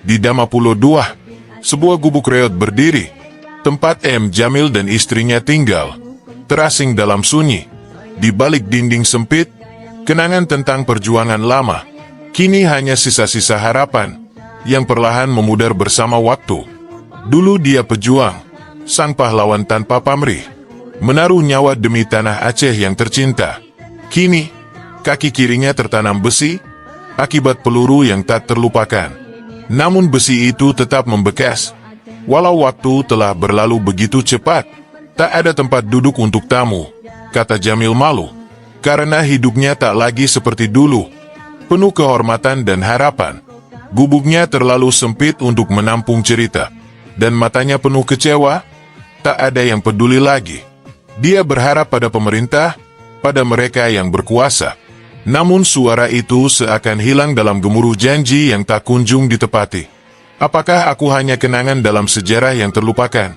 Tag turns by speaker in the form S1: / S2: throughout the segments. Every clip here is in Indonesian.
S1: Di Damapulo II, sebuah gubuk reot berdiri, tempat M. Jamil dan istrinya tinggal, terasing dalam sunyi. Di balik dinding sempit, kenangan tentang perjuangan lama, kini hanya sisa-sisa harapan, yang perlahan memudar bersama waktu. Dulu dia pejuang, sang pahlawan tanpa pamrih, menaruh nyawa demi tanah Aceh yang tercinta. Kini, kaki kirinya tertanam besi, akibat peluru yang tak terlupakan. Namun besi itu tetap membekas. Walau waktu telah berlalu begitu cepat, tak ada tempat duduk untuk tamu, kata Jamil malu, karena hidupnya tak lagi seperti dulu, penuh kehormatan dan harapan. Gubuknya terlalu sempit untuk menampung cerita, dan matanya penuh kecewa, tak ada yang peduli lagi. Dia berharap pada pemerintah, pada mereka yang berkuasa. Namun suara itu seakan hilang dalam gemuruh janji yang tak kunjung ditepati. Apakah aku hanya kenangan dalam sejarah yang terlupakan?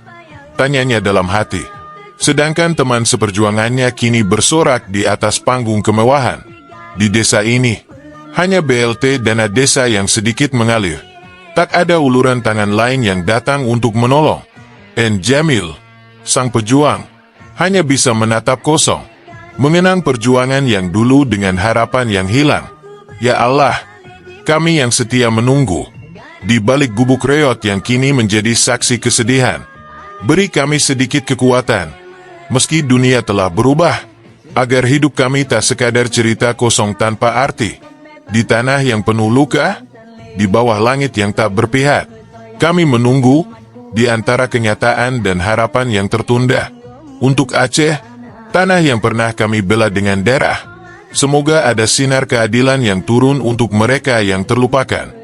S1: Tanyanya dalam hati. Sedangkan teman seperjuangannya kini bersorak di atas panggung kemewahan. Di desa ini, hanya BLT dana desa yang sedikit mengalir. Tak ada uluran tangan lain yang datang untuk menolong. N. Jamil, sang pejuang, hanya bisa menatap kosong, mengenang perjuangan yang dulu dengan harapan yang hilang. Ya Allah, kami yang setia menunggu, di balik gubuk reot yang kini menjadi saksi kesedihan. Beri kami sedikit kekuatan, meski dunia telah berubah, agar hidup kami tak sekadar cerita kosong tanpa arti. Di tanah yang penuh luka, di bawah langit yang tak berpihak, kami menunggu, di antara kenyataan dan harapan yang tertunda. Untuk Aceh, tanah yang pernah kami bela dengan darah, semoga ada sinar keadilan yang turun untuk mereka yang terlupakan.